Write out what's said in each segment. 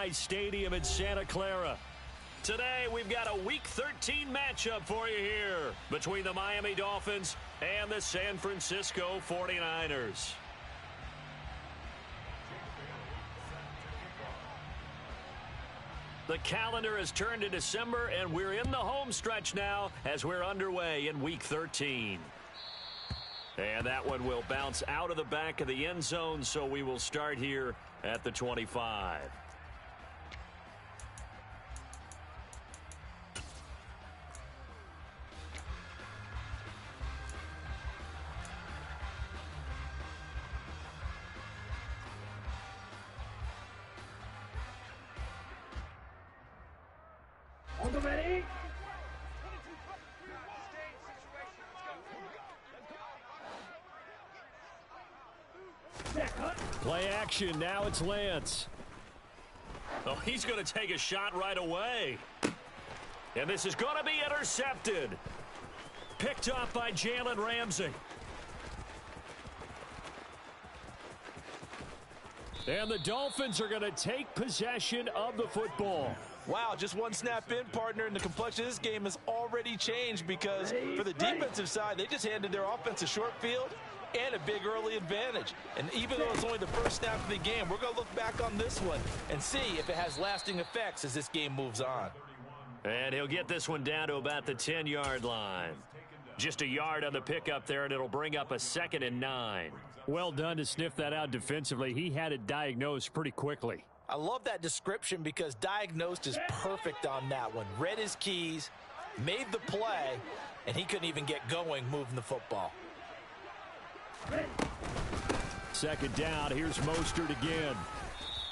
SoFi Stadium in Santa Clara. Today, we've got a Week 13 matchup for you here between the Miami Dolphins and the San Francisco 49ers. The calendar has turned to December, and we're in the home stretch now as we're underway in Week 13. And that one will bounce out of the back of the end zone, so we will start here at the 25. On the ready. Play action. Now it's Lance. Oh, he's going to take a shot right away. And this is going to be intercepted. Picked off by Jalen Ramsey. And the Dolphins are going to take possession of the football. Wow, just one snap in, partner, and the complexion of this game has already changed because for the defensive side, they just handed their offense a short field and a big early advantage. And even though it's only the first snap of the game, we're going to look back on this one and see if it has lasting effects as this game moves on. And he'll get this one down to about the 10-yard line. Just a yard on the pickup there, and it'll bring up a 2nd and 9. Well done to sniff that out defensively. He had it diagnosed pretty quickly. I love that description because diagnosed is perfect on that one. Read his keys, made the play, and he couldn't even get going moving the football. 2nd down. Here's Mostert again.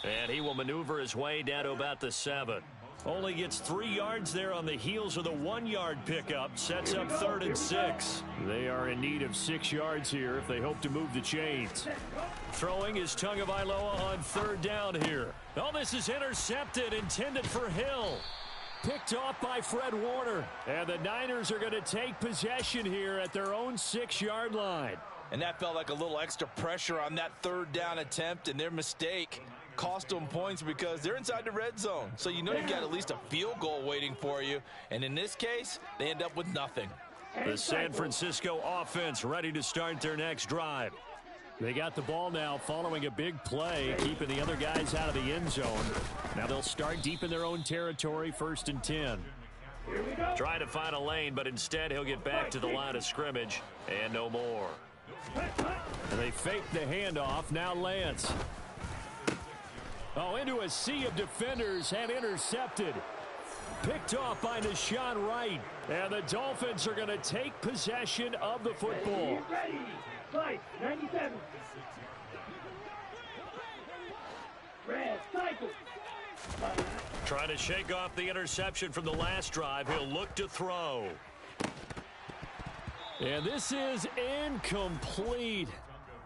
And he will maneuver his way down to about the 7. Only gets 3 yards there on the heels of the 1-yard pickup. Sets up 3rd and 6. They are in need of 6 yards here if they hope to move the chains. Throwing is Tagovailoa on 3rd down here. Oh, this is intercepted, intended for Hill. Picked off by Fred Warner. And the Niners are going to take possession here at their own 6-yard line. And that felt like a little extra pressure on that 3rd down attempt, and their mistake cost them points because they're inside the red zone. So you know you've got at least a field goal waiting for you. And in this case, they end up with nothing. The San Francisco offense ready to start their next drive. They got the ball now following a big play, keeping the other guys out of the end zone. Now they'll start deep in their own territory, 1st and 10. Trying to find a lane, but instead he'll get back to the line of scrimmage and no more. And they fake the handoff. Now Lance. Oh, into a sea of defenders and intercepted. Picked off by Deshaun Wright. And the Dolphins are going to take possession of the football. Ready. Fight. 97. Red cycle. Trying to shake off the interception from the last drive. He'll look to throw. And this is incomplete.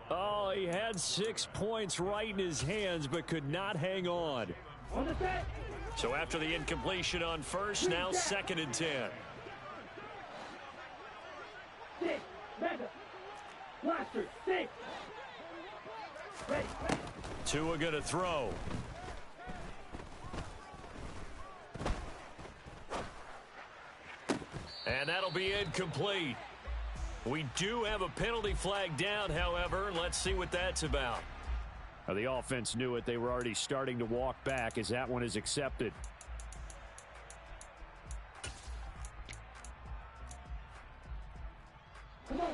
Oh, he had 6 points right in his hands, but could not hang on. On the set. So after the incompletion on 1st, now 2nd and 10. 6. Mega. Blaster. 6. Ready. Tua going to throw. And that'll be incomplete. We do have a penalty flag down, however. Let's see what that's about. Now, the offense knew it. They were already starting to walk back as that one is accepted.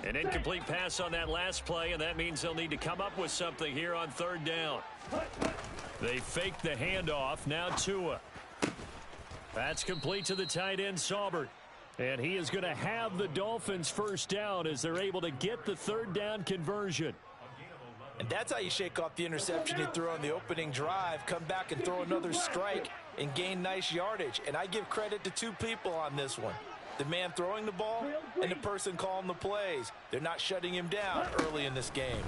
An incomplete pass on that last play, and that means they'll need to come up with something here on 3rd down. They fake the handoff. Now Tua. That's complete to the tight end, Saubert. And he is going to have the Dolphins 1st down as they're able to get the 3rd down conversion. And that's how you shake off the interception you threw on the opening drive, come back and throw another strike and gain nice yardage. And I give credit to 2 people on this one. The man throwing the ball and the person calling the plays. They're not shutting him down early in this game.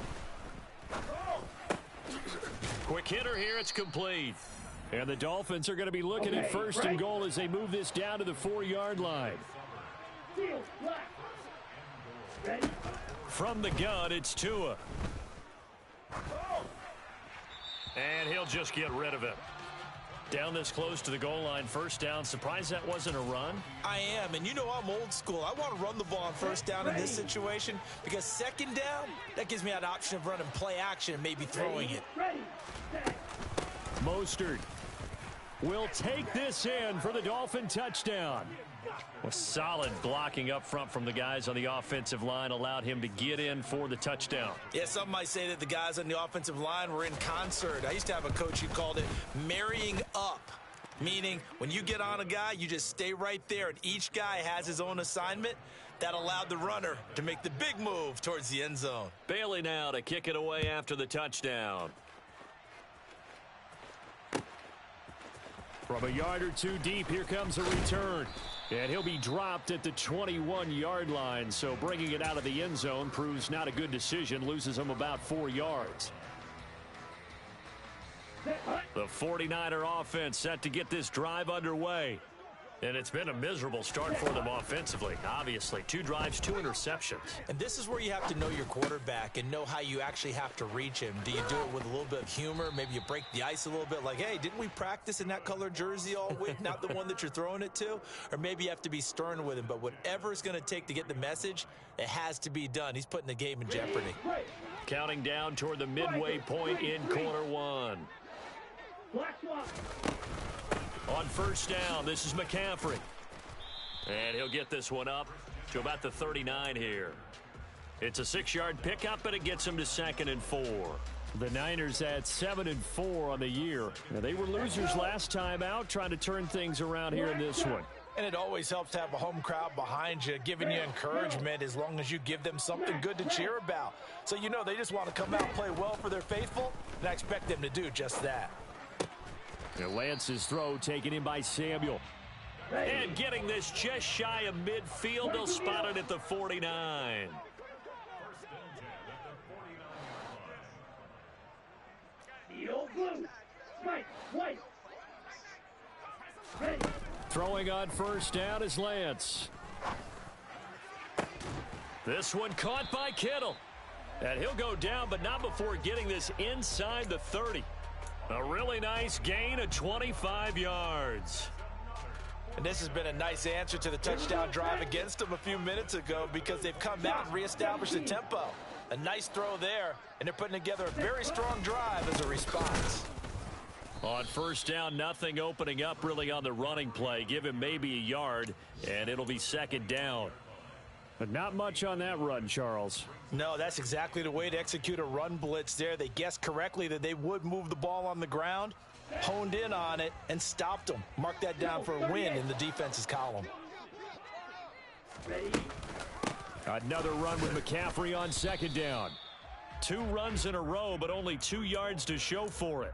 Quick hitter here, it's complete. And the Dolphins are going to be looking at 1st and goal as they move this down to the 4-yard line. From the gun, it's Tua. And he'll just get rid of it. Down this close to the goal line, first down. Surprised that wasn't a run? I am, and you know I'm old school. I want to run the ball on first down in this situation because second down, that gives me an option of running play action and maybe throwing it. Mostert will take this in for the Dolphin touchdown. Well, solid blocking up front from the guys on the offensive line allowed him to get in for the touchdown. Yeah, some might say that the guys on the offensive line were in concert. I used to have a coach who called it marrying up, meaning when you get on a guy, you just stay right there, and each guy has his own assignment. That allowed the runner to make the big move towards the end zone. Bailey now to kick it away after the touchdown. From a yard or two deep, here comes a return. And he'll be dropped at the 21-yard line, so bringing it out of the end zone proves not a good decision, loses him about 4 yards. The 49er offense set to get this drive underway. And it's been a miserable start for them offensively, obviously. 2 drives, 2 interceptions. And this is where you have to know your quarterback and know how you actually have to reach him. Do you do it with a little bit of humor? Maybe you break the ice a little bit like, hey, didn't we practice in that color jersey all week? Not the one that you're throwing it to? Or maybe you have to be stern with him. But whatever it's going to take to get the message, it has to be done. He's putting the game in jeopardy. Counting down toward the midway point in quarter 1. On first down, this is McCaffrey. And he'll get this one up to about the 39 here. It's a 6-yard pickup, but it gets him to 2nd and 4. The Niners at 7-4 on the year. Now, they were losers last time out, trying to turn things around here in this one. And it always helps to have a home crowd behind you, giving you encouragement as long as you give them something good to cheer about. So you know they just want to come out and play well for their faithful, and I expect them to do just that. And Lance's throw taken in by Samuel. And getting this just shy of midfield, they'll spot it at the 49. Throwing on first down is Lance. This one caught by Kittle. And he'll go down, but not before getting this inside the 30. A really nice gain of 25 yards. And this has been a nice answer to the touchdown drive against them a few minutes ago because they've come out and reestablished the tempo. A nice throw there, and they're putting together a very strong drive as a response. On first down, nothing opening up really on the running play. Give him maybe a yard, and it'll be 2nd down. But not much on that run, Charles. No, that's exactly the way to execute a run blitz there. They guessed correctly that they would move the ball on the ground, honed in on it, and stopped them. Mark that down for a win in the defense's column. Another run with McCaffrey on 2nd down. 2 runs in a row, but only 2 yards to show for it.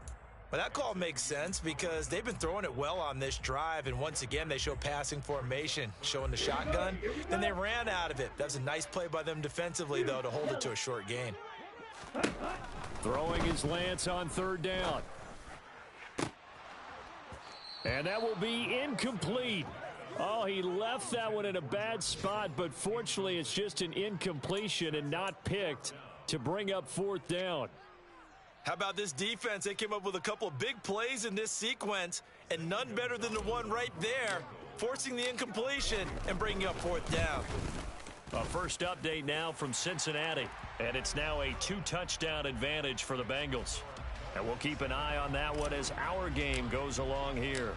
Well, that call makes sense because they've been throwing it well on this drive, and once again they show passing formation, showing the shotgun. Then they ran out of it. That's a nice play by them defensively, though, to hold it to a short gain. Throwing is Lance on 3rd down. And that will be incomplete. Oh, he left that one in a bad spot, but fortunately it's just an incompletion and not picked to bring up 4th down. How about this defense? They came up with a couple of big plays in this sequence, and none better than the one right there, forcing the incompletion and bringing up 4th down. A first update now from Cincinnati, and it's now a 2-touchdown advantage for the Bengals. And we'll keep an eye on that one as our game goes along here.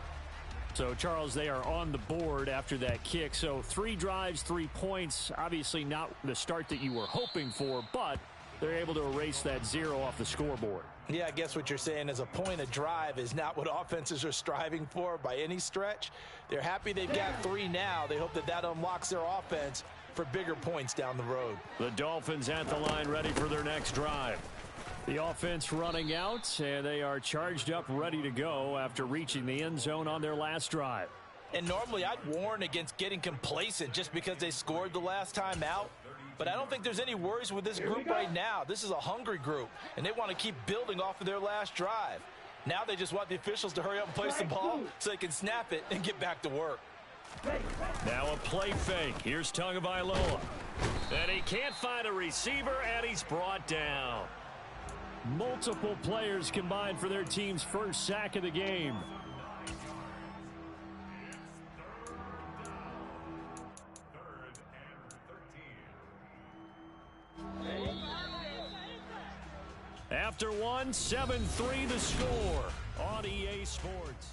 So, Charles, they are on the board after that kick. So 3 drives, 3 points. Obviously not the start that you were hoping for, but they're able to erase that 0 off the scoreboard. Yeah, I guess what you're saying is a point of drive is not what offenses are striving for by any stretch. They're happy they've got 3 now. They hope that that unlocks their offense for bigger points down the road. The Dolphins at the line ready for their next drive. The offense running out, and they are charged up, ready to go after reaching the end zone on their last drive. And normally I'd warn against getting complacent just because they scored the last time out. But I don't think there's any worries with this group right now. This is a hungry group, and they want to keep building off of their last drive. Now they just want the officials to hurry up and place the ball so they can snap it and get back to work. Now a play fake. Here's Tagovailoa. And he can't find a receiver, and he's brought down. Multiple players combined for their team's first sack of the game. After one, 7-3 the score on EA Sports.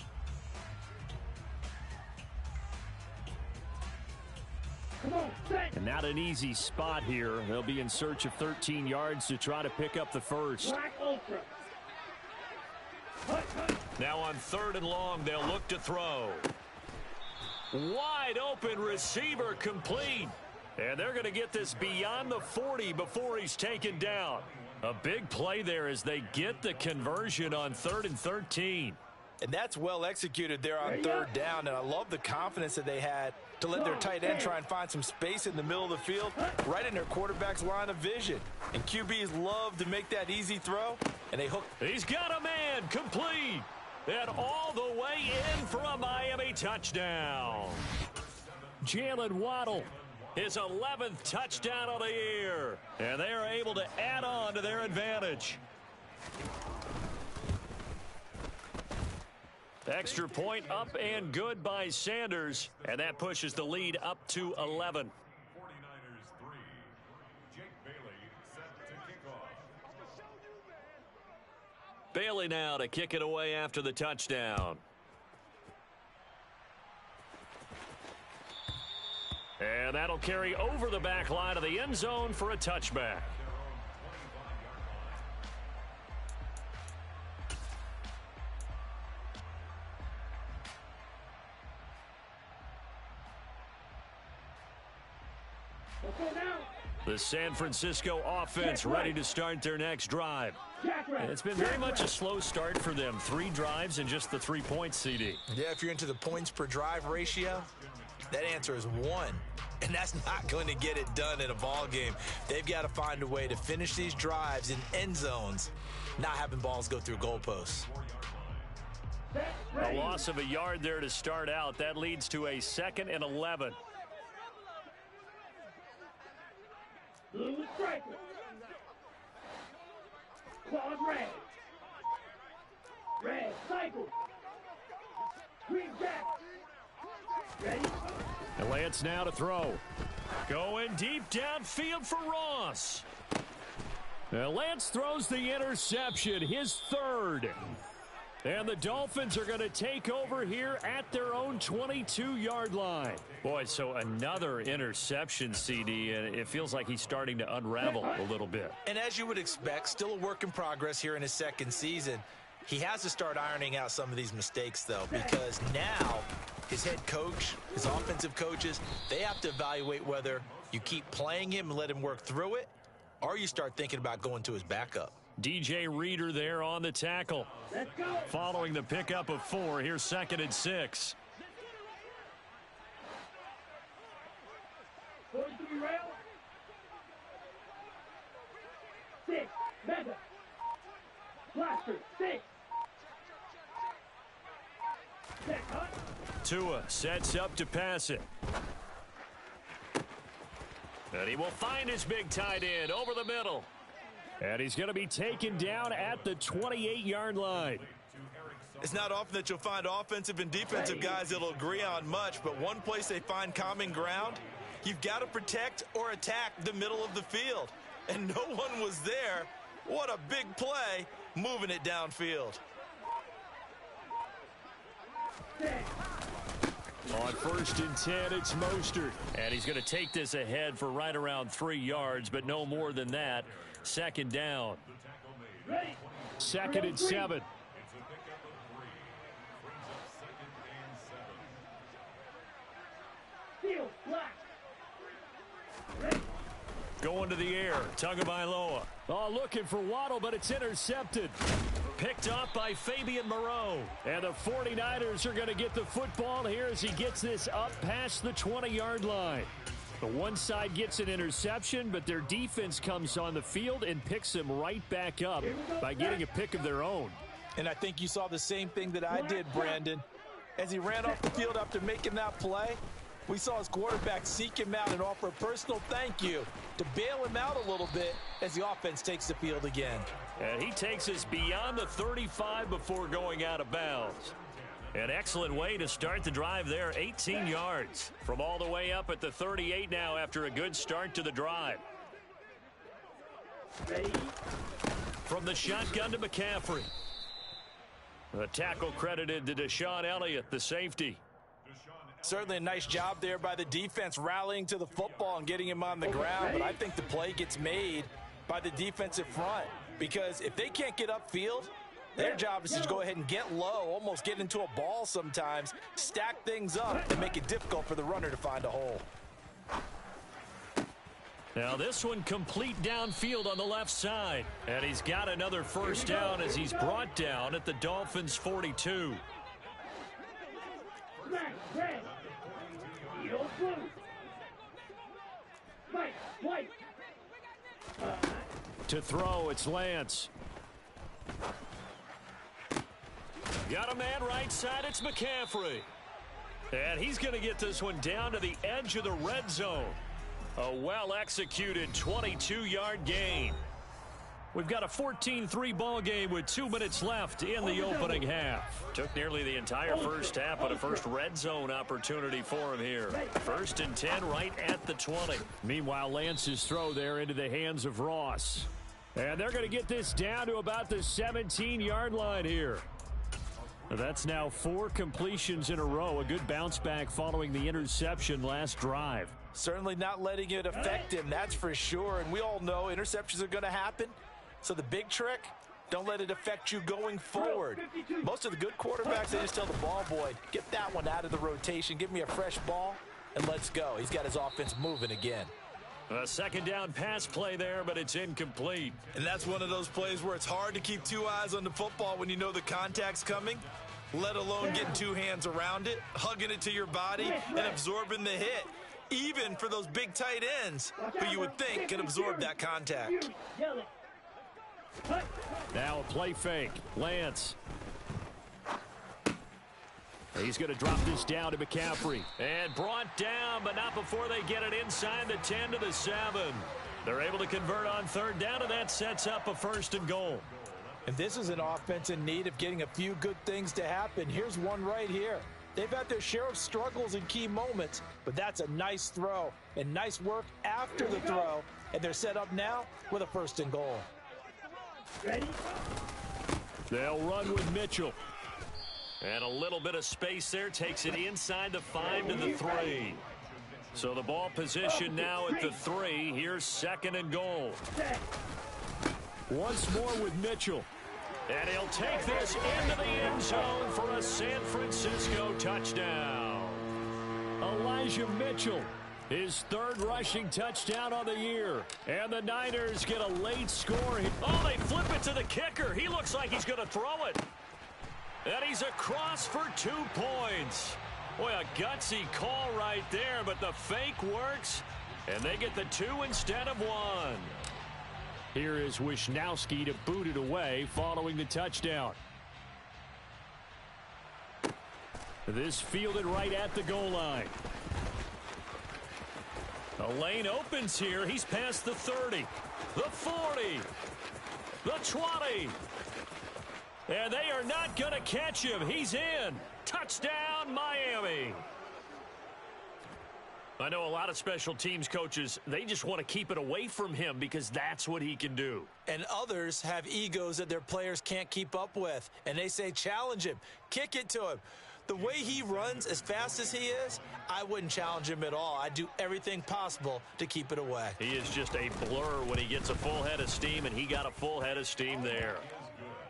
And not an easy spot here. They'll be in search of 13 yards to try to pick up the first. Now on 3rd and long, they'll look to throw. Wide open receiver complete. And they're going to get this beyond the 40 before he's taken down. A big play there as they get the conversion on 3rd and 13. And that's well executed there on 3rd down. And I love the confidence that they had to let their tight end try and find some space in the middle of the field, right in their quarterback's line of vision. And QBs love to make that easy throw, and they hook. He's got a man complete. And all the way in for a Miami touchdown. Jalen Waddle, his 11th touchdown of the year. And they are able to add on to their advantage. Extra point up and good by Sanders. And that pushes the lead up to 11. 49ers 3. Jake Bailey set to kick off. Bailey now to kick it away after the touchdown. And that'll carry over the back line of the end zone for a touchback. The San Francisco offense ready to start their next drive. And it's been very much a slow start for them. 3 drives and just the 3 points, CD. Yeah, if you're into the points per drive ratio, that answer is 1. And that's not going to get it done in a ball game. They've got to find a way to finish these drives in end zones, not having balls go through goalposts. A loss of a yard there to start out. That leads to a 2nd and 11. Blue striker. Claws red. Red cycle. Green jack. Ready? And Lance now to throw. Going deep downfield for Ross. Now Lance throws the interception, his 3rd. And the Dolphins are going to take over here at their own 22-yard line. Boy, so another interception, CD, and it feels like he's starting to unravel a little bit. And as you would expect, still a work in progress here in his 2nd season. He has to start ironing out some of these mistakes, though, because now his head coach, his offensive coaches, they have to evaluate whether you keep playing him and let him work through it, or you start thinking about going to his backup. DJ Reader there on the tackle. Let's go. Following the pickup of 4, here's 2nd and 6. 43 rail. 6. Mega. Blaster. 6. Set cut. Tua sets up to pass it. And he will find his big tight end over the middle. And he's going to be taken down at the 28-yard line. It's not often that you'll find offensive and defensive guys that'll agree on much, but one place they find common ground, you've got to protect or attack the middle of the field. And no one was there. What a big play, moving it downfield. On 1st and 10, it's Mostert. And he's going to take this ahead for right around 3 yards, but no more than that. 2nd down. 2nd and 7. Going to the air. Tagovailoa. Oh, looking for Waddle, but it's intercepted. Picked off by Fabian Moreau. And the 49ers are going to get the football here as he gets this up past the 20-yard line. The one side gets an interception, but their defense comes on the field and picks him right back up by getting a pick of their own. And I think you saw the same thing that I did, Brandon. As he ran off the field after making that play, we saw his quarterback seek him out and offer a personal thank you to bail him out a little bit as the offense takes the field again. And he takes us beyond the 35 before going out of bounds. An excellent way to start the drive there, 18 yards from all the way up at the 38 now after a good start to the drive. Ready? From the shotgun to McCaffrey. The tackle credited to Deshaun Elliott, the safety. Certainly a nice job there by the defense rallying to the football and getting him on the ground, but I think the play gets made by the defensive front because if they can't get upfield, their job is to go ahead and get low, almost get into a ball sometimes, stack things up, and make it difficult for the runner to find a hole. Now this one complete downfield on the left side. And he's got another first down as he's brought down at the Dolphins' 42. To throw, it's Lance. Got a man right side, it's McCaffrey. And he's going to get this one down to the edge of the red zone. A well-executed 22-yard gain. We've got a 14-3 ball game with 2 minutes left in the opening half. Took nearly the entire first half, but a first red zone opportunity for him here. 1st and 10 right at the 20. Meanwhile, Lance's throw there into the hands of Ross. And they're going to get this down to about the 17-yard line here. That's now 4 completions in a row. A good bounce back following the interception last drive. Certainly not letting it affect him, that's for sure. And we all know interceptions are going to happen. So the big trick, don't let it affect you going forward. Most of the good quarterbacks, they just tell the ball boy, get that one out of the rotation, give me a fresh ball, and let's go. He's got his offense moving again. A second down pass play there, but it's incomplete. And that's one of those plays where it's hard to keep 2 eyes on the football when you know the contact's coming, let alone getting 2 hands around it, hugging it to your body, and absorbing the hit. Even for those big tight ends who you would think can absorb that contact. Now a play fake. Lance. He's going to drop this down to McCaffrey. And brought down, but not before they get it inside the 10 to the 7. They're able to convert on 3rd down, and that sets up a 1st and goal. And this is an offense in need of getting a few good things to happen. Here's one right here. They've had their share of struggles in key moments, but that's a nice throw and nice work after the throw. And they're set up now with a 1st and goal. Ready? They'll run with Mitchell. And a little bit of space there takes it inside the 5 to the 3. So the ball position now at the 3. Here's 2nd and goal. Once more with Mitchell. And he'll take this into the end zone for a San Francisco touchdown. Elijah Mitchell, his 3rd rushing touchdown on the year. And the Niners get a late score. Oh, they flip it to the kicker. He looks like he's going to throw it. And he's across for 2 points. Boy, a gutsy call right there, but the fake works. And they get the 2 instead of 1. Here is Wisnowski to boot it away following the touchdown. This fielded right at the goal line. The lane opens here. He's past the 30, the 40, the 20. And they are not going to catch him. He's in. Touchdown, Miami. I know a lot of special teams coaches, they just want to keep it away from him because that's what he can do. And others have egos that their players can't keep up with. And they say, challenge him. Kick it to him. The way he runs as fast as he is, I wouldn't challenge him at all. I'd do everything possible to keep it away. He is just a blur when he gets a full head of steam, and he got a full head of steam there.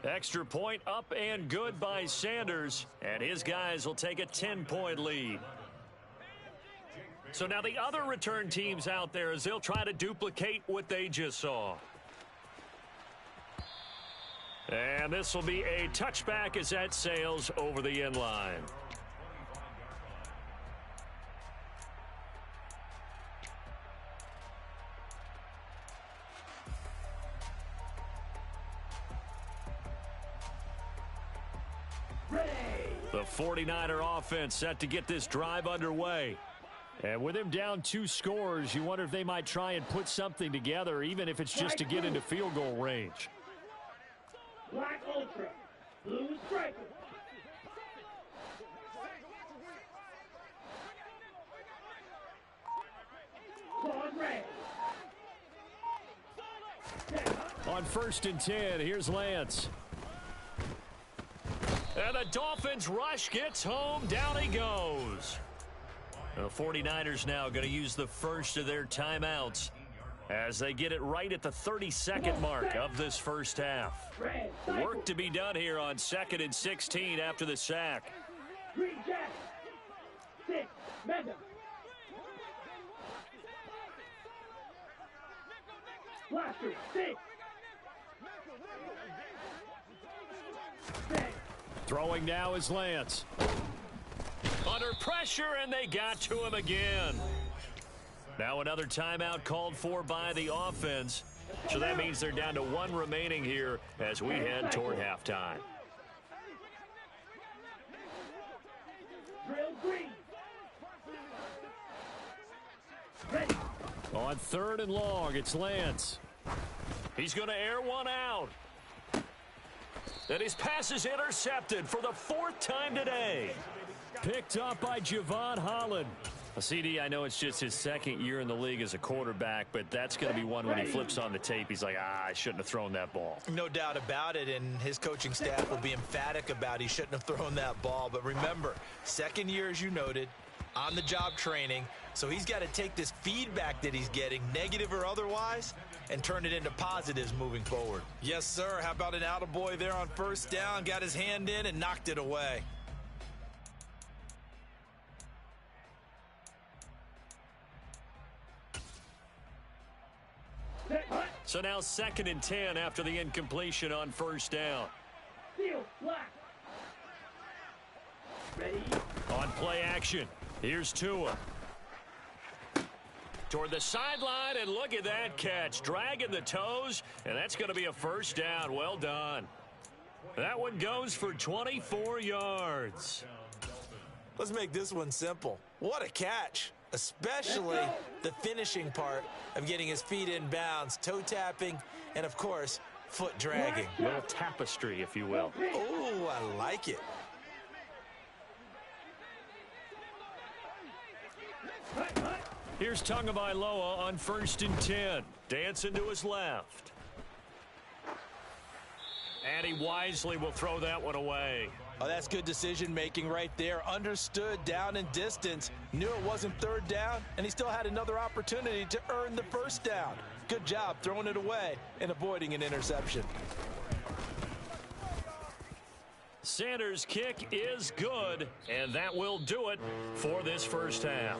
Extra point up and good by Sanders, and his guys will take a 10-point lead. So now the other return teams out there as they'll try to duplicate what they just saw. And this will be a touchback as that sails over the end line. The 49er offense set to get this drive underway. And with him down 2 scores, you wonder if they might try and put something together, even if it's just to get into field goal range. Black Ultra, blue striker. Claude Ray. On 1st and 10, here's Lance. And the Dolphins rush gets home. Down he goes. The 49ers now going to use the first of their timeouts as they get it right at the 32nd mark of this first half. Work to be done here on 2nd and 16 after the sack. 3 Jack. 6 Madden. Blaster. 6. Throwing now is Lance. Under pressure, and they got to him again. Now another timeout called for by the offense. So that means they're down to 1 remaining here as we head toward halftime. Drill green. Ready. On 3rd and long, it's Lance. He's going to air one out. And his pass is intercepted for the 4th time today. Picked up by Javon Holland. CD, I know it's just his 2nd year in the league as a quarterback, but that's going to be one when he flips on the tape. He's like, I shouldn't have thrown that ball. No doubt about it, and his coaching staff will be emphatic about he shouldn't have thrown that ball. But remember, 2nd year, as you noted, on-the-job training, so he's got to take this feedback that he's getting, negative or otherwise, and turn it into positives moving forward. Yes, sir. How about an attaboy there on 1st down? Got his hand in and knocked it away. So now 2nd and 10 after the incompletion on 1st down. Seal black. Ready. On play action, here's Tua. Toward the sideline, and look at that catch. Dragging the toes, and that's going to be a 1st down. Well done. That one goes for 24 yards. Let's make this one simple. What a catch, especially the finishing part of getting his feet in bounds, toe tapping, and, of course, foot dragging. A little tapestry, if you will. Oh, I like it. Here's Tagovailoa on 1st and 10. Dancing to his left. And he wisely will throw that one away. Oh, that's good decision-making right there. Understood down and distance. Knew it wasn't 3rd down, and he still had another opportunity to earn the 1st down. Good job throwing it away and avoiding an interception. Sanders' kick is good, and that will do it for this first half.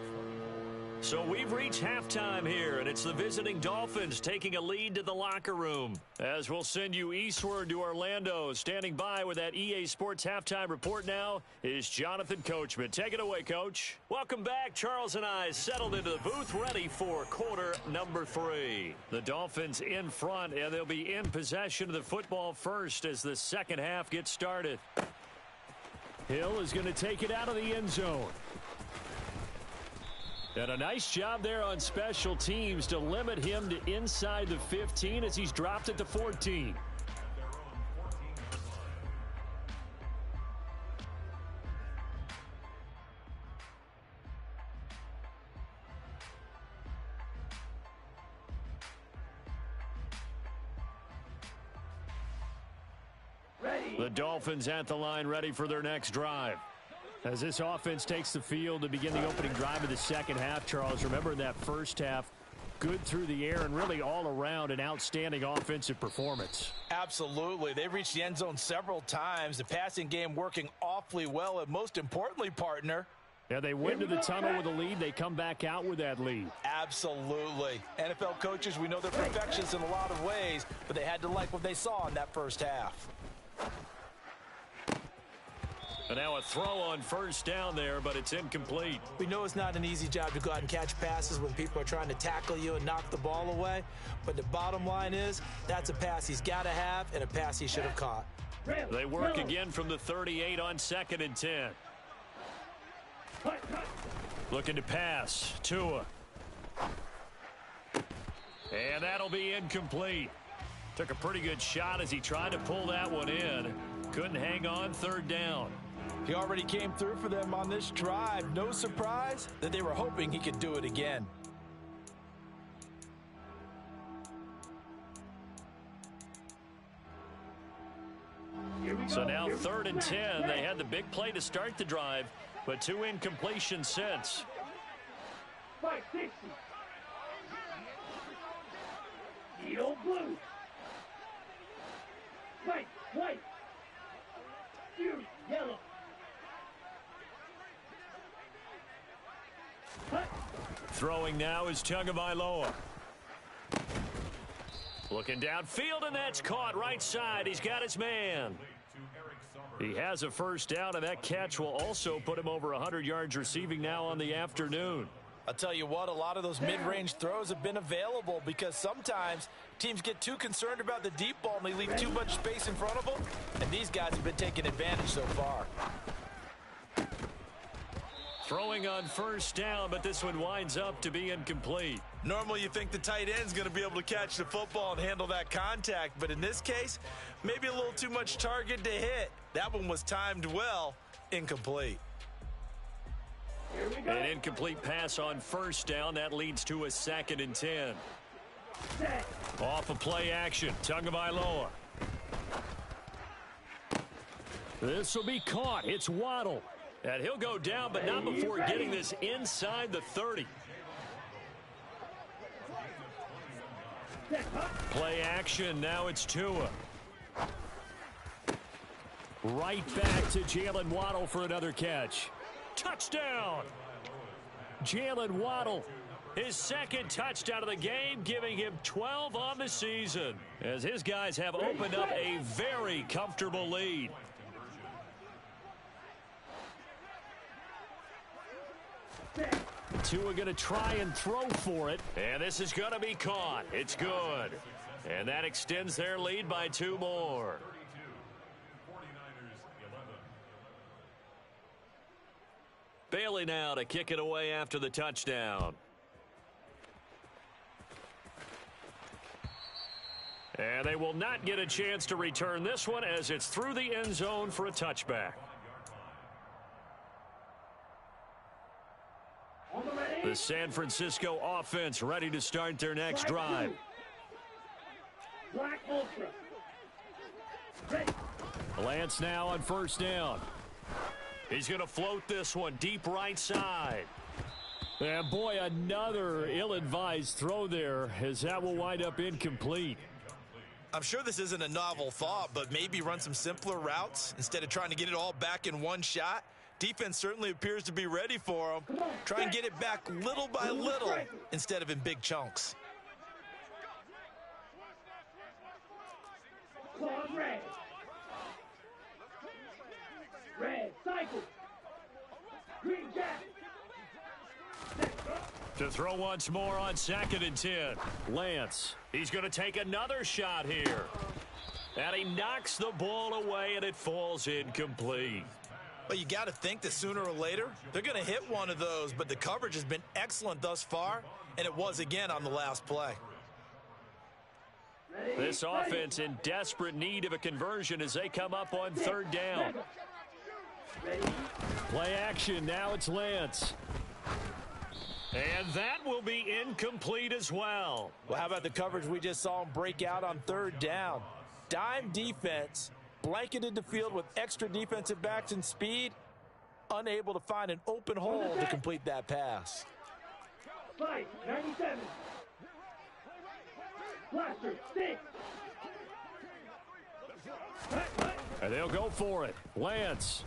So we've reached halftime here, and it's the visiting Dolphins taking a lead to the locker room. As we'll send you eastward to Orlando. Standing by with that EA Sports halftime report now is Jonathan Coachman. Take it away, Coach. Welcome back. Charles and I settled into the booth, ready for quarter number 3. The Dolphins in front, and they'll be in possession of the football first as the second half gets started. Hill is going to take it out of the end zone. And a nice job there on special teams to limit him to inside the 15 as he's dropped at the 14. The Dolphins at the line ready for their next drive. As this offense takes the field to begin the opening drive of the second half, Charles, remember in that first half, good through the air and really all around an outstanding offensive performance. Absolutely. They've reached the end zone several times. The passing game working awfully well, and most importantly, partner, yeah, they went to the tunnel with a lead. They come back out with that lead. Absolutely. NFL coaches, we know they're perfectionists in a lot of ways, but they had to like what they saw in that first half. And now a throw on first down there, but it's incomplete. We know it's not an easy job to go out and catch passes when people are trying to tackle you and knock the ball away. But the bottom line is that's a pass he's got to have and a pass he should have caught. They work again from the 38 on 2nd and 10. Looking to pass. Tua. And that'll be incomplete. Took a pretty good shot as he tried to pull that one in. Couldn't hang on 3rd down. He already came through for them on this drive. No surprise that they were hoping he could do it again. So now 3rd and 10. They had the big play to start the drive, but 2 incompletions since. 560. Needle blue. White, white. Fuse, yellow. Hut. Throwing now is Tagovailoa. Looking downfield, and that's caught right side. He's got his man. He has a first down, and that catch will also put him over 100 yards receiving now on the afternoon. I'll tell you what, a lot of those mid-range throws have been available because sometimes teams get too concerned about the deep ball and they leave too much space in front of them, and these guys have been taking advantage so far. Throwing on first down, but this one winds up to be incomplete. Normally you think the tight end's going to be able to catch the football and handle that contact, but in this case, maybe a little too much target to hit. That one was timed well, incomplete. An incomplete pass on first down. That leads to a 2nd and 10. Off of play action, Tagovailoa. This will be caught. It's Waddle. And he'll go down, but not before getting this inside the 30. Play action. Now it's Tua. Right back to Jalen Waddle for another catch. Touchdown! Jalen Waddle, his 2nd touchdown of the game, giving him 12 on the season, as his guys have opened up a very comfortable lead. Tua going to try and throw for it, and this is going to be caught. It's good. And that extends their lead by 2 more. Bailey now to kick it away after the touchdown. And they will not get a chance to return this one as it's through the end zone for a touchback. The San Francisco offense ready to start their next drive. Black Ultra. Ready. Lance now on first down. He's going to float this one deep right side. And boy, another ill-advised throw there, as that will wind up incomplete. I'm sure this isn't a novel thought, but maybe run some simpler routes instead of trying to get it all back in one shot. Defense certainly appears to be ready for him. Try and get it back little by little instead of in big chunks. Claws red. Red cycle. Green jack. To throw once more on 2nd and 10. Lance, he's going to take another shot here. And he knocks the ball away, and it falls incomplete. But you got to think that sooner or later, they're going to hit one of those, but the coverage has been excellent thus far, and it was again on the last play. This offense in desperate need of a conversion as they come up on 3rd down. Play action, now it's Lance. And that will be incomplete as well. Well, how about the coverage we just saw him break out on 3rd down? Dime defense, blanketed the field with extra defensive backs and speed, unable to find an open hole to complete that pass. 597. Blaster, stick. And they'll go for it. Lance.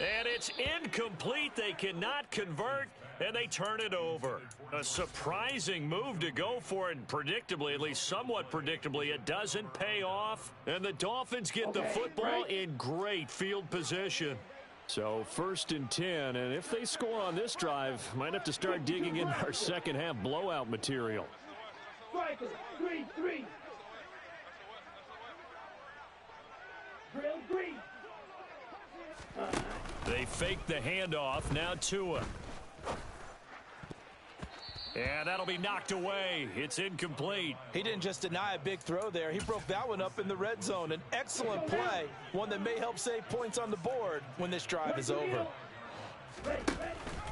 And it's incomplete. They cannot convert, and they turn it over. A surprising move to go for it, and predictably, at least somewhat predictably, it doesn't pay off. And the Dolphins get the football in great field position. So 1st and 10, and if they score on this drive, might have to start digging into our second half blowout material. Striker, 3-3. Drill green. They fake the handoff. Now Tua. And that'll be knocked away. It's incomplete. He didn't just deny a big throw there. He broke that one up in the red zone. An excellent play, one that may help save points on the board when this drive is over.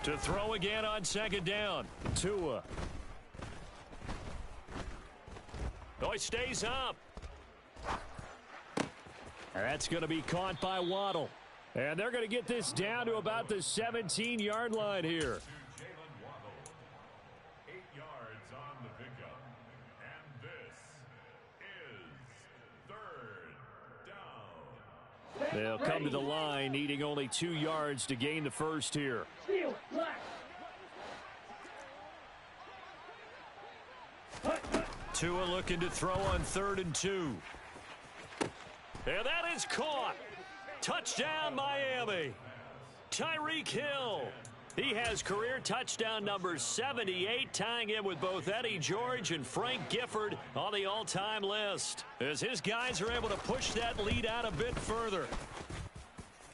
To throw again on 2nd down. Tua. Oh, he stays up. That's going to be caught by Waddle. And they're going to get this down to about the 17-yard line here. 8 yards on the pickup. And this is 3rd down. They'll come to the line, needing only 2 yards to gain the first here. Steal, black. Tua looking to throw on 3rd and 2. And that is caught. Touchdown, Miami. Tyreek Hill. He has career touchdown number 78, tying him with both Eddie George and Frank Gifford on the all-time list, as his guys are able to push that lead out a bit further.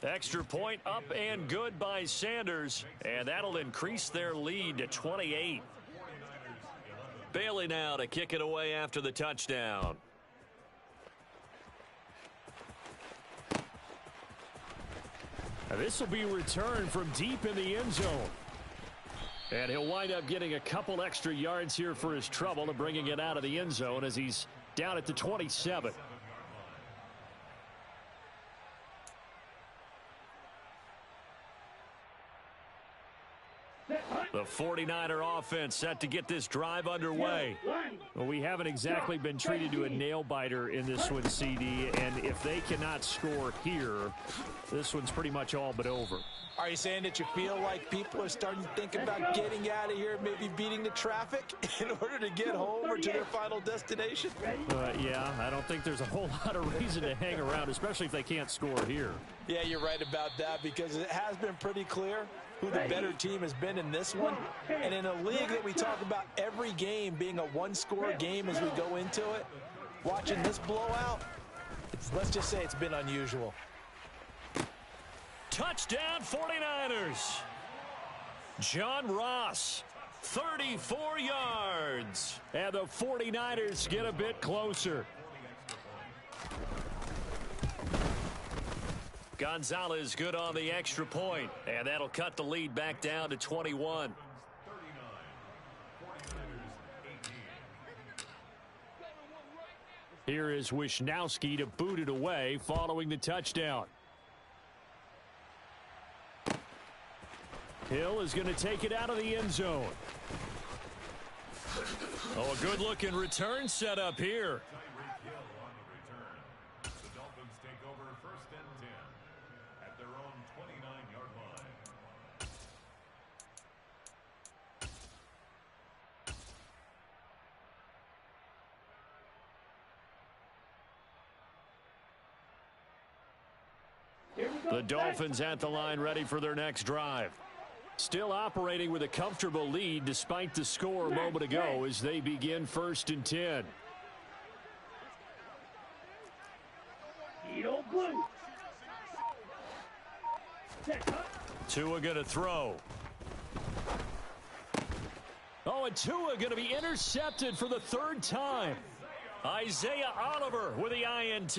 Extra point up and good by Sanders, and that'll increase their lead to 28. Bailey now to kick it away after the touchdown. This will be returned from deep in the end zone. And he'll wind up getting a couple extra yards here for his trouble and bringing it out of the end zone as he's down at the 27. The 49er offense set to get this drive underway. Well, we haven't exactly been treated to a nail-biter in this one, CD, and if they cannot score here, this one's pretty much all but over. Are you saying that you feel like people are starting to think about getting out of here, maybe beating the traffic in order to get home or to their final destination? Yeah, I don't think there's a whole lot of reason to hang around, especially if they can't score here. Yeah, you're right about that, because it has been pretty clear who the better team has been in this one. And in a league that we talk about every game being a one-score game as we go into it, watching this blowout, let's just say it's been unusual. Touchdown 49ers. John Ross, 34 yards. And the 49ers get a bit closer. Gonzalez good on the extra point, and that'll cut the lead back down to 21. Here is Wisnowski to boot it away following the touchdown. Hill is going to take it out of the end zone. Oh, a good-looking return set up here. The Dolphins at the line, ready for their next drive. Still operating with a comfortable lead despite the score a moment ago as they begin 1st and 10. Tua going to throw. Oh, and Tua going to be intercepted for the 3rd time. Isaiah Oliver with the INT.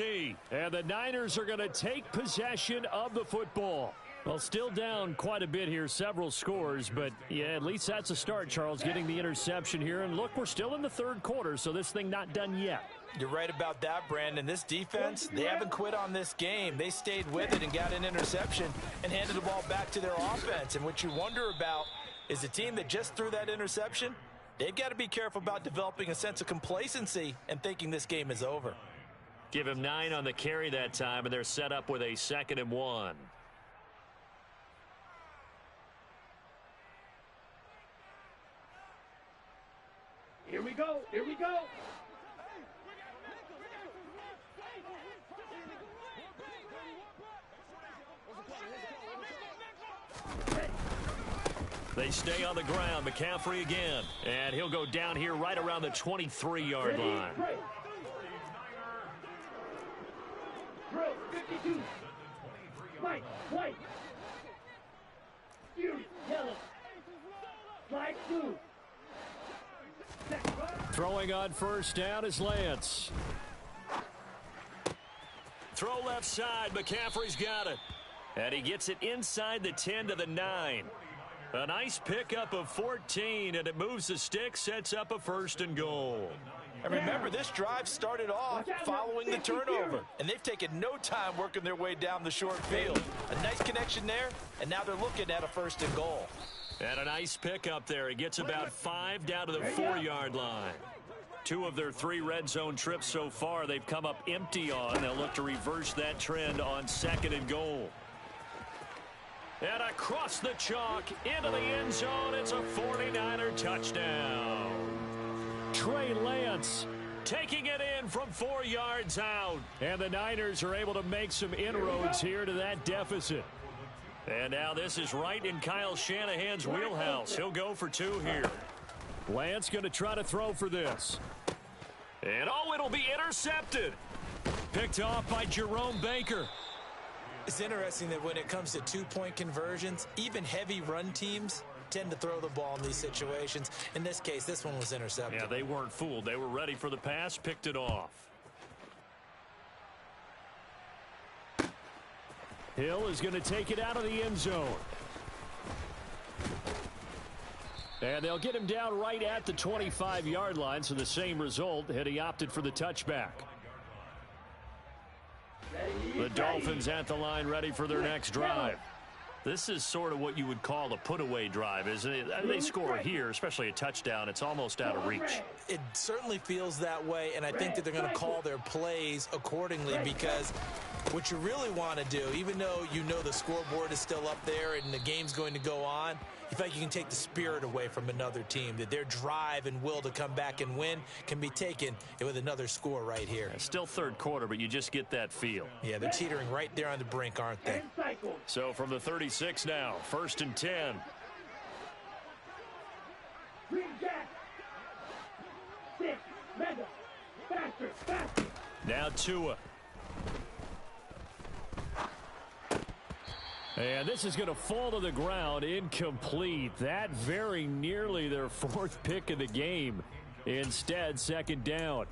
And the Niners are going to take possession of the football. Well, still down quite a bit here, several scores, but yeah, at least that's a start, Charles, getting the interception here. And look, we're still in the 3rd quarter, so this thing not done yet. You're right about that, Brandon. This defense, they haven't quit on this game. They stayed with it and got an interception and handed the ball back to their offense. And what you wonder about is the team that just threw that interception, they've got to be careful about developing a sense of complacency and thinking this game is over. Give him 9 on the carry that time, and they're set up with a 2nd and 1. Here we go. Here we go. They stay on the ground. McCaffrey again. And he'll go down here right around the 23-yard line. Drill 52. Mike, white. Fury, yellow. Slide 2. Throwing on 1st down is Lance. Throw left side. McCaffrey's got it. And he gets it inside the 10 to the 9. A nice pickup of 14, and it moves the stick, sets up a 1st and goal. And remember, this drive started off following the turnover, and they've taken no time working their way down the short field. A nice connection there, and now they're looking at a 1st and goal. And a nice pickup there. He gets about 5 down to the 4-yard line. 2 of their 3 red zone trips so far, they've come up empty on. They'll look to reverse that trend on 2nd and goal. And across the chalk, into the end zone, it's a 49er touchdown. Trey Lance taking it in from 4 yards out. And the Niners are able to make some inroads here to that deficit. And now this is right in Kyle Shanahan's wheelhouse. He'll go for 2 here. Lance going to try to throw for this. And it'll be intercepted. Picked off by Jerome Baker. It's interesting that when it comes to 2-point conversions, even heavy run teams tend to throw the ball in these situations. In this case, this one was intercepted. Yeah, they weren't fooled. They were ready for the pass, picked it off. Hill is going to take it out of the end zone. And they'll get him down right at the 25-yard line, so the same result had he opted for the touchback. The Dolphins at the line, ready for their next drive. This is sort of what you would call a put-away drive, isn't it? They score here, especially a touchdown. It's almost out of reach. It certainly feels that way, and I think that they're going to call their plays accordingly, because what you really want to do, even though you know the scoreboard is still up there and the game's going to go on, you feel like you can take the spirit away from another team, that their drive and will to come back and win can be taken with another score right here. Yeah, still 3rd quarter, but you just get that feel. Yeah, they're teetering right there on the brink, aren't they? So from the 36 now, 1st and 10. Green Jack. 6. Mega. Faster, faster. Now Tua. And this is going to fall to the ground, incomplete. That very nearly their 4th pick of the game. Instead, 2nd down.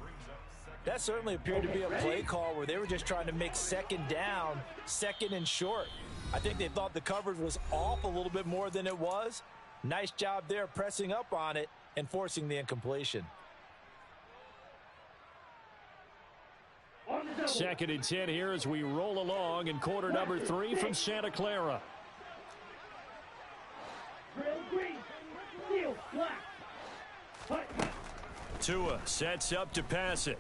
That certainly appeared to be a play call where they were just trying to make 2nd down, 2nd and short. I think they thought the coverage was off a little bit more than it was. Nice job there pressing up on it and forcing the incompletion. 2nd and 10 here as we roll along in quarter number 3 from Santa Clara. Tua sets up to pass it.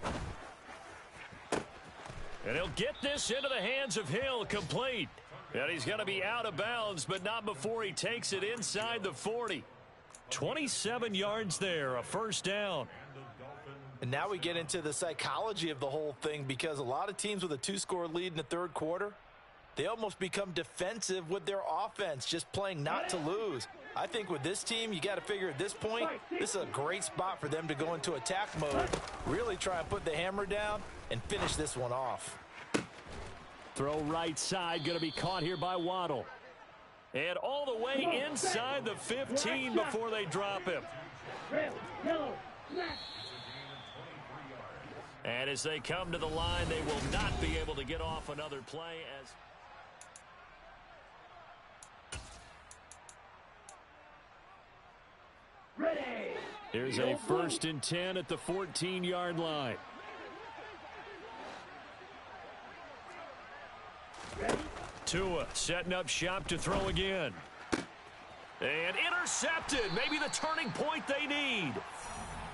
And he'll get this into the hands of Hill, complete. And he's going to be out of bounds, but not before he takes it inside the 40. 27 yards there, a 1st down. And now we get into the psychology of the whole thing, because a lot of teams with a 2-score lead in the 3rd quarter, they almost become defensive with their offense, just playing not to lose. I think with this team, you got to figure at this point, this is a great spot for them to go into attack mode, really try and put the hammer down and finish this one off. Throw right side, going to be caught here by Waddle. And all the way inside the 15 before they drop him. And as they come to the line, they will not be able to get off another play as... Here's a 1st and 10 at the 14-yard line. Tua setting up shop to throw again. And intercepted. Maybe the turning point they need.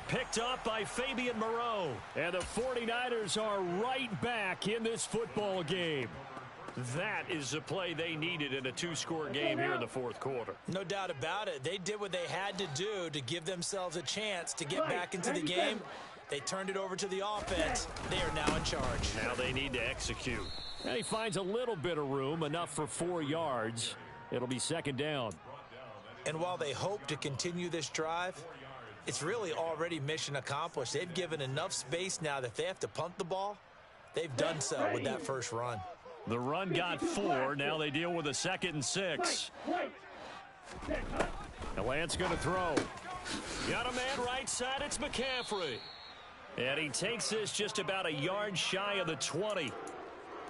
Picked up by Fabian Moreau. And the 49ers are right back in this football game. That is the play they needed in a 2-score game here in the 4th quarter. No doubt about it. They did what they had to do to give themselves a chance to get back into the game. They turned it over to the offense. They are now in charge. Now they need to execute. And he finds a little bit of room, enough for 4 yards. It'll be 2nd down. And while they hope to continue this drive, it's really already mission accomplished. They've given enough space now that if they have to punt the ball, they've done so with that first run. The run got 4. Now they deal with a 2nd and 6. And Lance going to throw. Got a man right side. It's McCaffrey. And he takes this just about a yard shy of the 20.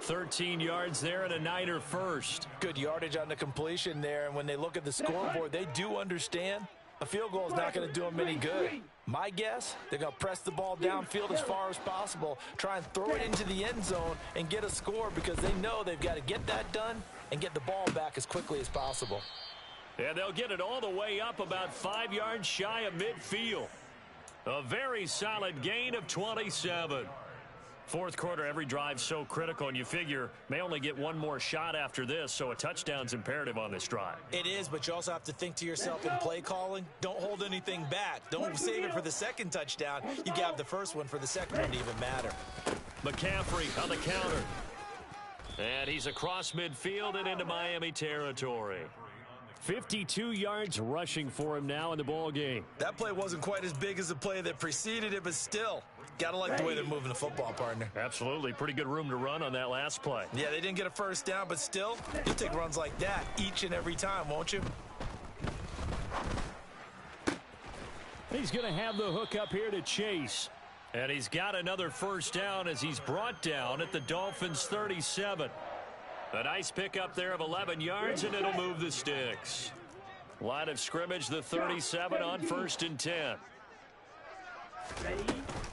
13 yards there and a Niner first. Good yardage on the completion there. And when they look at the scoreboard, they do understand a field goal is not going to do them any good. My guess, they're going to press the ball downfield as far as possible, try and throw it into the end zone and get a score because they know they've got to get that done and get the ball back as quickly as possible. And they'll get it all the way up about 5 yards shy of midfield. A very solid gain of 27. Fourth quarter, every drive so critical, and you figure may only get one more shot after this, so a touchdown's imperative on this drive. It is, but you also have to think to yourself in play calling, don't hold anything back. Don't save it for the second touchdown. You got the first one for the second one to even matter. McCaffrey on the counter. And he's across midfield and into Miami territory. 52 yards rushing for him now in the ball game. That play wasn't quite as big as the play that preceded it, but still, got to like the way they're moving the football, partner. Absolutely. Pretty good room to run on that last play. Yeah, they didn't get a first down, but still, you'll take runs like that each and every time, won't you? He's going to have the hook up here to Chase. And he's got another first down as he's brought down at the Dolphins' 37. A nice pickup there of 11 yards, and it'll move the sticks. Line of scrimmage, the 37 on 1st and 10.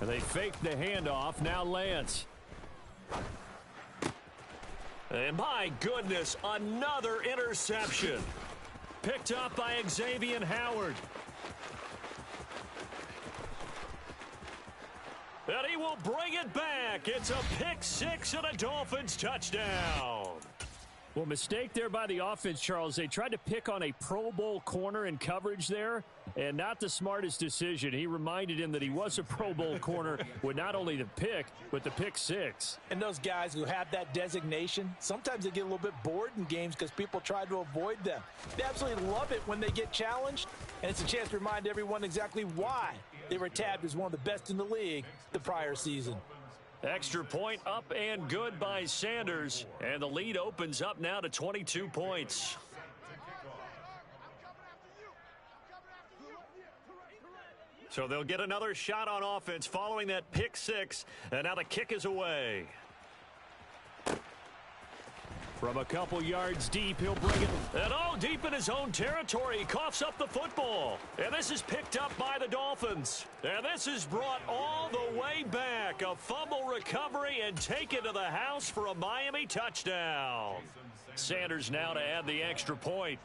And they fake the handoff. Now Lance. And my goodness, another interception. Picked up by Xavier Howard. And he will bring it back. It's a pick-6 and a Dolphins touchdown. Well, mistake there by the offense, Charles. They tried to pick on a Pro Bowl corner in coverage there, and not the smartest decision. He reminded him that he was a Pro Bowl corner with not only the pick, but the pick-6. And those guys who have that designation, sometimes they get a little bit bored in games because people try to avoid them. They absolutely love it when they get challenged, and it's a chance to remind everyone exactly why they were tabbed as one of the best in the league the prior season. Extra point up and good by Sanders. And the lead opens up now to 22 points. So they'll get another shot on offense following that pick-6. And now the kick is away. From a couple yards deep, he'll bring it. And deep in his own territory. He coughs up the football. And this is picked up by the Dolphins. And this is brought all the way back. A fumble recovery and taken to the house for a Miami touchdown. Sanders now to add the extra point.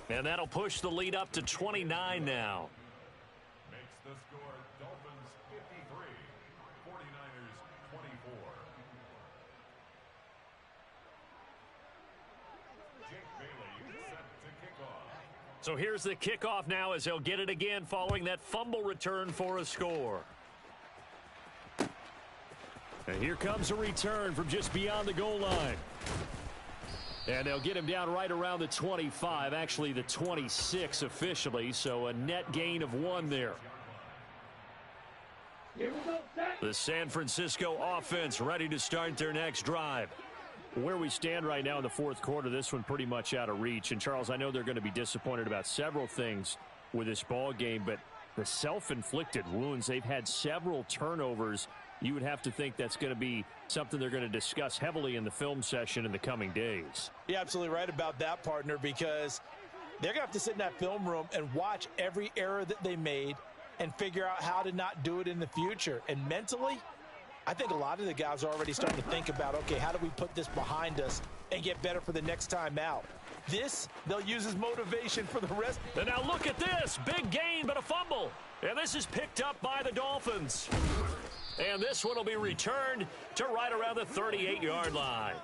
And that'll push the lead up to 29 now. The score, Dolphins 53, 49ers 24. Jake Bailey set to kick off. So here's the kickoff now as they'll get it again following that fumble return for a score. And here comes a return from just beyond the goal line. And they'll get him down right around the 25, actually the 26 officially, so a net gain of 1 there. The San Francisco offense ready to start their next drive. Where we stand right now in the fourth quarter, this one pretty much out of reach. And, Charles, I know they're going to be disappointed about several things with this ball game, but the self-inflicted wounds, they've had several turnovers. You would have to think that's going to be something they're going to discuss heavily in the film session in the coming days. You're absolutely right about that, partner, because they're going to have to sit in that film room and watch every error that they made and figure out how to not do it in the future. And mentally, I think a lot of the guys are already starting to think about, okay, how do we put this behind us and get better for the next time out? This, they'll use as motivation for the rest. And now look at this. Big gain, but a fumble. And this is picked up by the Dolphins. And this one will be returned to right around the 38-yard line.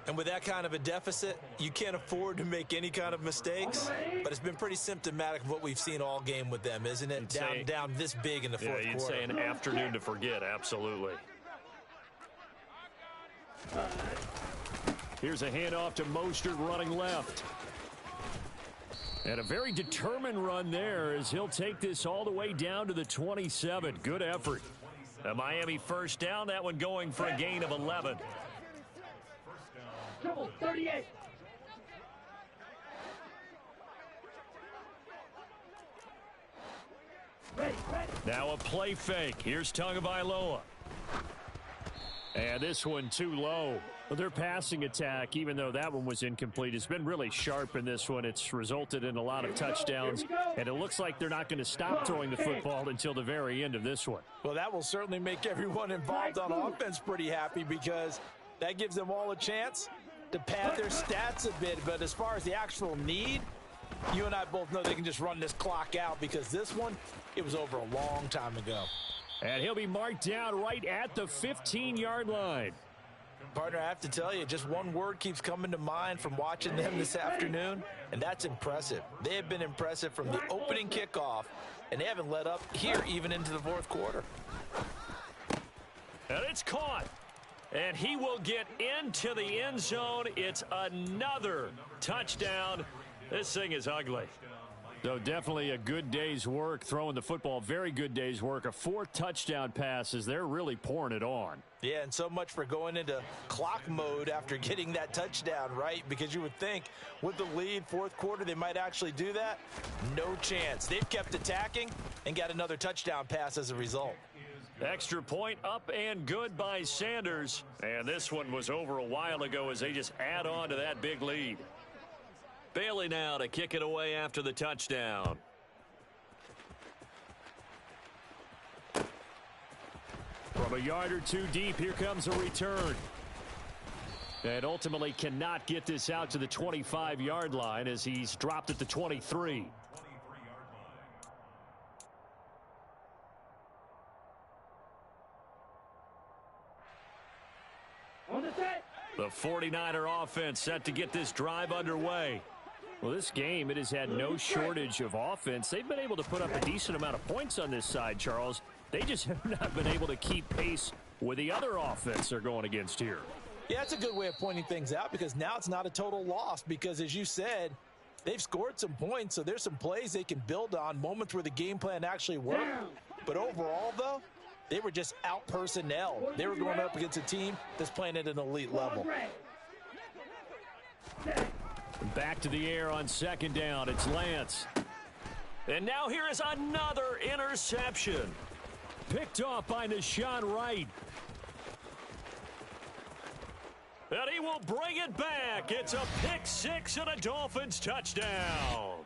And with that kind of a deficit, you can't afford to make any kind of mistakes. But it's been pretty symptomatic of what we've seen all game with them, isn't it? Down this big in the fourth quarter. You'd say an afternoon to forget, absolutely. Here's a handoff to Mostert running left. And a very determined run there as he'll take this all the way down to the 27. Good effort. A Miami first down, that one going for a gain of 11. Triple 38. Ready. Now a play fake. Here's Tagovailoa. And this one too low. Well, their passing attack, even though that one was incomplete, has been really sharp in this one. It's resulted in a lot of touchdowns, and it looks like they're not going to stop throwing the football until the very end of this one. Well, that will certainly make everyone involved on offense pretty happy because that gives them all a chance to pad their stats a bit. But as far as the actual need, you and I both know they can just run this clock out because this one, it was over a long time ago. And he'll be marked down right at the 15-yard line. Partner, I have to tell you, just one word keeps coming to mind from watching them this afternoon, and that's impressive. They have been impressive from the opening kickoff, and they haven't let up here even into the fourth quarter. And it's caught. And he will get into the end zone. It's another touchdown. This thing is ugly. So definitely a good day's work throwing the football. Very good day's work. A 4th touchdown passes. They're really pouring it on. Yeah, and so much for going into clock mode after getting that touchdown, right? Because you would think with the lead, fourth quarter, they might actually do that. No chance. They've kept attacking and got another touchdown pass as a result. Extra point up and good by Sanders. And this one was over a while ago as they just add on to that big lead. Bailey now to kick it away after the touchdown. From a yard or two deep, here comes a return. And ultimately cannot get this out to the 25-yard line as he's dropped at the 23. The 49er offense set to get this drive underway. Well, this game, it has had no shortage of offense. They've been able to put up a decent amount of points on this side, Charles. They just have not been able to keep pace with the other offense they're going against here. Yeah, that's a good way of pointing things out because now it's not a total loss because, as you said, they've scored some points, so there's some plays they can build on, moments where the game plan actually worked. But overall, though, they were just out personnel. They were going up against a team that's playing at an elite level. Back to the air on second down. It's Lance. And now here is another interception. Picked off by Nashawn Wright. And he will bring it back. It's a pick-6 and a Dolphins touchdown.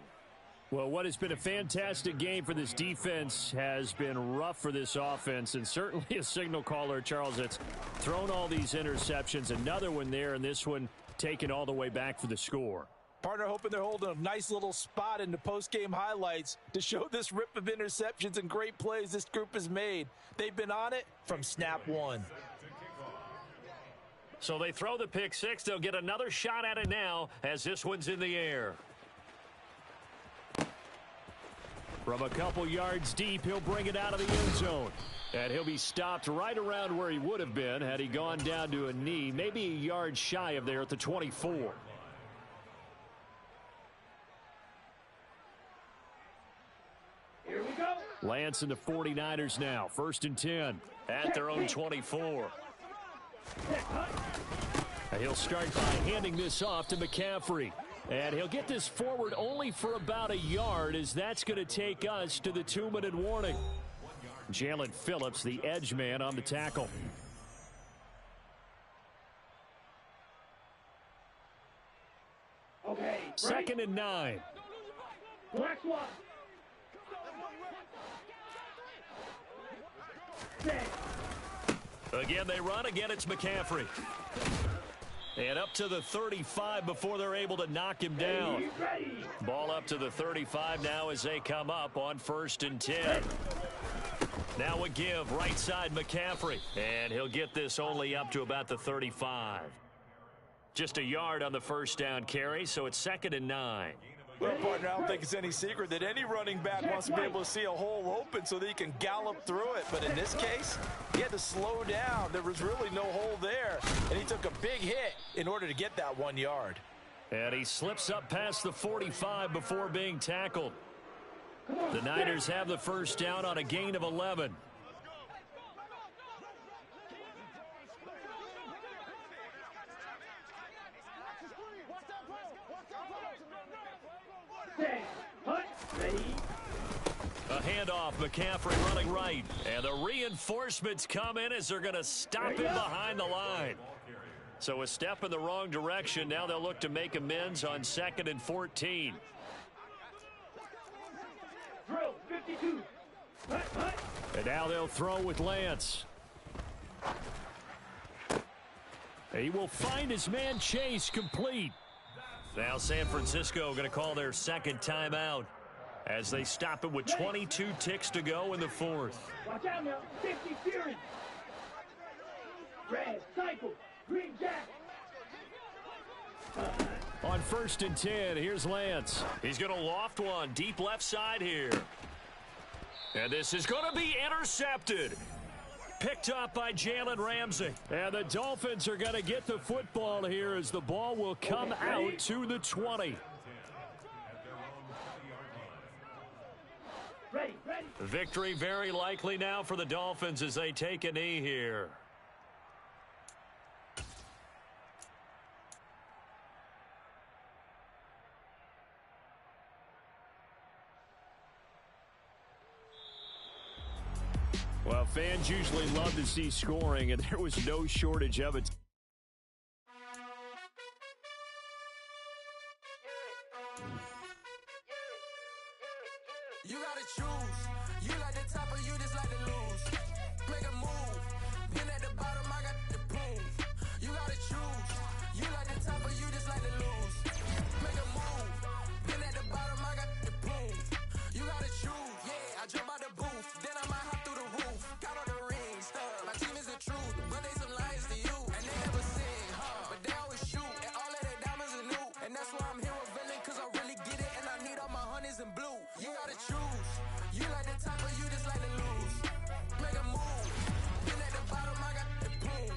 Well, what has been a fantastic game for this defense has been rough for this offense, and certainly a signal caller, Charles, that's thrown all these interceptions. Another one there, and this one taken all the way back for the score. Partner hoping they're holding a nice little spot in the post-game highlights to show this rip of interceptions and great plays this group has made. They've been on it from snap one. So they throw the pick-6. They'll get another shot at it now as this one's in the air. From a couple yards deep, he'll bring it out of the end zone. And he'll be stopped right around where he would have been had he gone down to a knee, maybe a yard shy of there at the 24. Here we go. Lance and the 49ers now, 1st and 10 at their own 24. And he'll start by handing this off to McCaffrey. And he'll get this forward only for about a yard as that's going to take us to the 2-minute warning. Jalen Phillips, the edge man, on the tackle. Okay. 2nd and 9. Black one. Set. Again, they run. Again, it's McCaffrey. And up to the 35 before they're able to knock him down. Ball up to the 35 now as they come up on 1st and 10. Now a give, right side McCaffrey. And he'll get this only up to about the 35. Just a yard on the first down carry, so it's 2nd and 9. Well, partner, I don't think it's any secret that any running back wants to be able to see a hole open so that he can gallop through it. But in this case, he had to slow down. There was really no hole there, and he took a big hit in order to get that 1 yard. And he slips up past the 45 before being tackled. The Niners have the first down on a gain of 11. A handoff, McCaffrey running right. And the reinforcements come in as they're going to stop him behind the line. So a step in the wrong direction. Now they'll look to make amends on 2nd and 14. Drill 52. And now they'll throw with Lance. He will find his man Chase complete. Now San Francisco going to call their second timeout as they stop it with 22 ticks to go in the 4th. Watch out now. 50 Fury. Red, cycle. Green Jack. On 1st and 10, here's Lance. He's going to loft one deep left side here. And this is going to be intercepted. Picked up by Jalen Ramsey. And the Dolphins are going to get the football here as the ball will come out to the 20. Ready. Victory very likely now for the Dolphins as they take a knee here. Well, fans usually love to see scoring, and there was no shortage of it. You gotta choose. You like the top or you just like to lose. Make a move. Been at the bottom, I got the proof. You gotta choose. You like the top or you just like to lose. Make a move. Been at the bottom, I got the proof. You gotta choose. Yeah, I jump out the booth. Then I might hop through the roof. Got all the rings, stuff. My team is the truth, but they some liars to you. And they never sing, but they always shoot. And all of their diamonds are new. And that's why I'm here with villain, cause I really get it. And I need all my honeys in blue. You gotta choose. You like the top or you just like to lose. Make a move. Been at the bottom, I got the proof.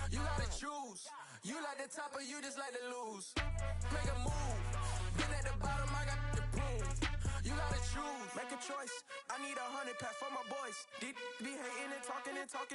You gotta choose. You like the top or you just like to lose. Make a move. Been at the bottom, I got the proof. You gotta choose. Make a choice. I need 100 pack for my boys. Be hating and talking